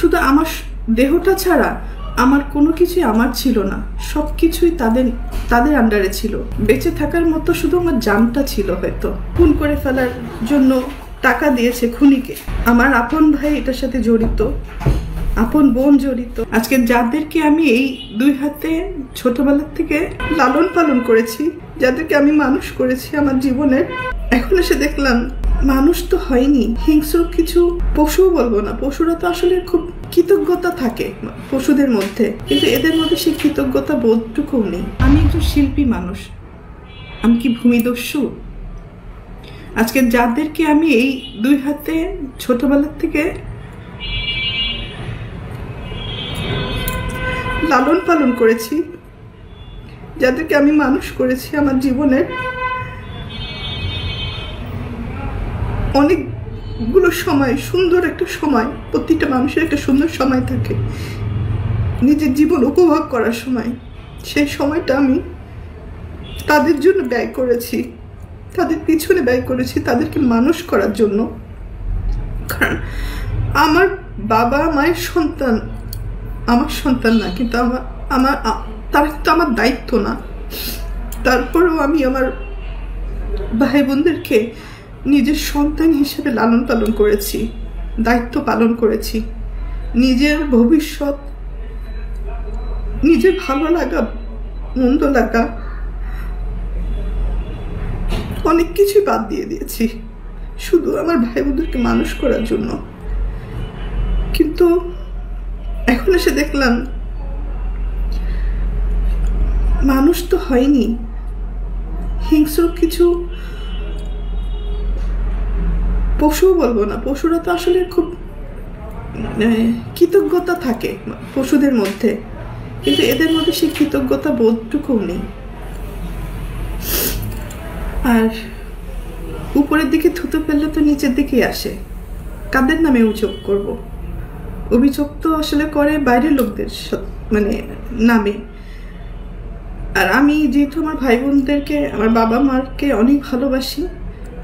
শুধু আমার দেহটা ছাড়া আমার কোনো কিছুই আমার ছিল না, সব কিছুই তাদের আন্ডারে ছিল। বেঁচে থাকার মতো শুধু আমার জানটা ছিল। হয়তো খুন করে ফেলার জন্য টাকা দিয়েছে খুনিকে। আমার আপন ভাই এটার সাথে জড়িত, আপন বোন জড়িত। আজকে যাদেরকে আমি এই দুই হাতে ছোটবেলা থেকে লালন পালন করেছি, যাদেরকে আমি মানুষ করেছি আমার জীবনের, এখন এসে দেখলাম মানুষ তো হয়নি, হিংস্র কিছু পশুও বলবো না, পশুরা তো আসলে খুব কৃতজ্ঞতা থাকে পশুদের মধ্যে, কিন্তু এদের মধ্যে সেই কৃতজ্ঞতা বোধটুকু নেই। আমি একজন শিল্পী মানুষ, আমি কি ভূমিদস্যু? আজকে যাদেরকে আমি এই দুই হাতে ছোটবেলা থেকে লালন পালন করেছি, যাদেরকে আমি মানুষ করেছি আমার জীবনের, অনেকগুলো সময়, সুন্দর একটা সময়, প্রতিটা মানুষের একটা সুন্দর সময় থাকে নিজের জীবন উপভোগ করার সময়। সেই সময়টা আমি তাদের জন্য ব্যয় করেছি, তাদের পিছনে ব্যয় করেছি, তাদেরকে মানুষ করার জন্য। কারণ আমার বাবা মায়ের সন্তান আমার সন্তান না, কিন্তু তারা কিন্তু আমার দায়িত্ব না। তারপরেও আমি আমার ভাই বোনদেরকে নিজের সন্তান হিসেবে লালন পালন করেছি, দায়িত্ব পালন করেছি। নিজের ভবিষ্যৎ, নিজের ভালো লাগা মন্দ লাগা অনেক কিছুই বাদ দিয়ে দিয়েছি শুধু আমার ভাই বোনদেরকে মানুষ করার জন্য। কিন্তু এখন এসে দেখলাম মানুষ তো হয়নি, হিংস্র কিছু পশুও বলবো না, পশুরা তো আসলে খুব কৃতজ্ঞতা থাকে পশুদের মধ্যে, কিন্তু এদের মধ্যে সেই কৃতজ্ঞতা বোধটুকু নেই। আর উপরের দিকে থুতু ফেললে তো নিচের দিকেই আসে। কাদের নামে অভিযোগ করব? অভিযোগ তো আসলে করে বাইরের লোকদের নামে। আর আমি যেহেতু আমার ভাই বোনদেরকে, আমার বাবা মাকে অনেক ভালোবাসি,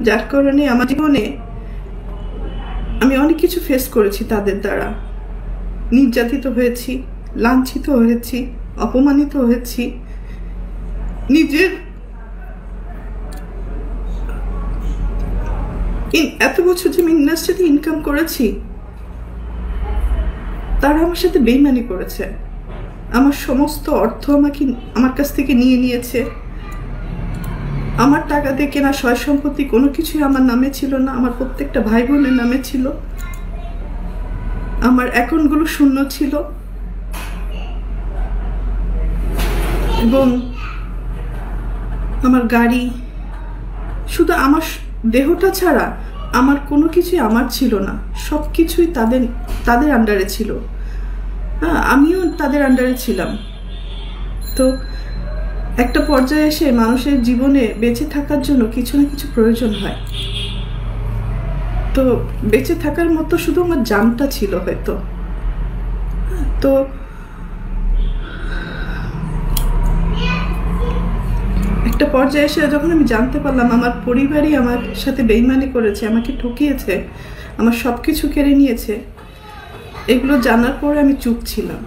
যার কারণে আমার জীবনে আমি অনেক কিছু ফেস করেছি তাদের দ্বারা। নির্যাতিত হয়েছি, লাঞ্ছিত হয়েছি, অপমানিত হয়েছি। নিজের এত বছর যে আমি ইন্ডাস্ট্রিতে ইনকাম করেছি, তারা আমার সাথে বেইমানি করেছে। আমার সমস্ত অর্থ আমার কাছ থেকে নিয়ে নিয়েছে। আমার টাকা দিয়ে কেনা সয় সম্পত্তি কোনো কিছুই আমার নামে ছিল না, আমার প্রত্যেকটা ভাই বোনের নামে ছিল। আমার অ্যাকাউন্টগুলো শূন্য ছিল এবং আমার গাড়ি, শুধু আমার দেহটা ছাড়া আমার কোনো কিছুই আমার ছিল না, সব কিছুই তাদের আন্ডারে ছিল। হ্যাঁ, আমিও তাদের আন্ডারে ছিলাম। তো একটা পর্যায়ে এসে মানুষের জীবনে বেঁচে থাকার জন্য কিছু না কিছু প্রয়োজন হয়। তো বেঁচে থাকার মতো শুধু আমার জানটা ছিল হয়তো। তো একটা পর্যায়ে এসে যখন আমি জানতে পারলাম আমার পরিবারই আমার সাথে বেইমানি করেছে, আমাকে ঠকিয়েছে, আমার সব কিছু কেড়ে নিয়েছে, এগুলো জানার পরে আমি চুপ ছিলাম।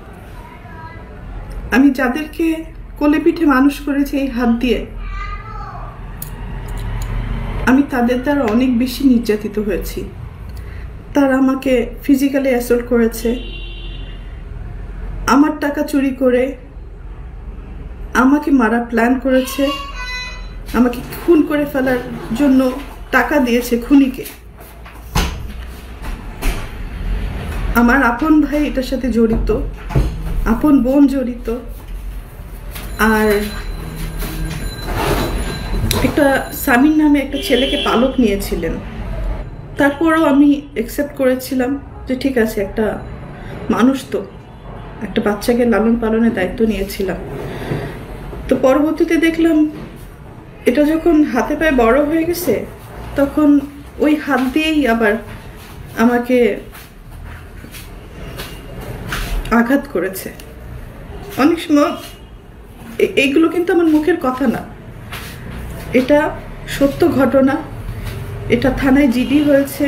আমি যাদেরকে কোলে পিঠে মানুষ করেছি এই হাত দিয়ে, আমি তাদের দ্বারা অনেক বেশি নির্যাতিত হয়েছি। তারা আমাকে ফিজিক্যালি অ্যাসল্ট করেছে, আমার টাকা চুরি করে আমাকে মারা প্ল্যান করেছে, আমাকে খুন করে ফেলার জন্য টাকা দিয়েছে খুনিকে। আমার আপন ভাই এটার সাথে জড়িত, আপন বোন জড়িত। আর একটা সামিন নামে একটা ছেলেকে পালক নিয়েছিলেন। তারপরও আমি অ্যাকসেপ্ট করেছিলাম যে ঠিক আছে, একটা মানুষ তো, একটা বাচ্চাকে লালন পালনের দায়িত্ব নিয়েছিলাম। তো পরবর্তীতে দেখলাম এটা যখন হাতে পায়ে বড় হয়ে গেছে, তখন ওই হাত দিয়েই আবার আমাকে আঘাত করেছে। অনেক সময় এইগুলো কিন্তু আমার মুখের কথা না, এটা সত্য ঘটনা। এটা থানায় জিডি হয়েছে,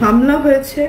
মামলা হয়েছে।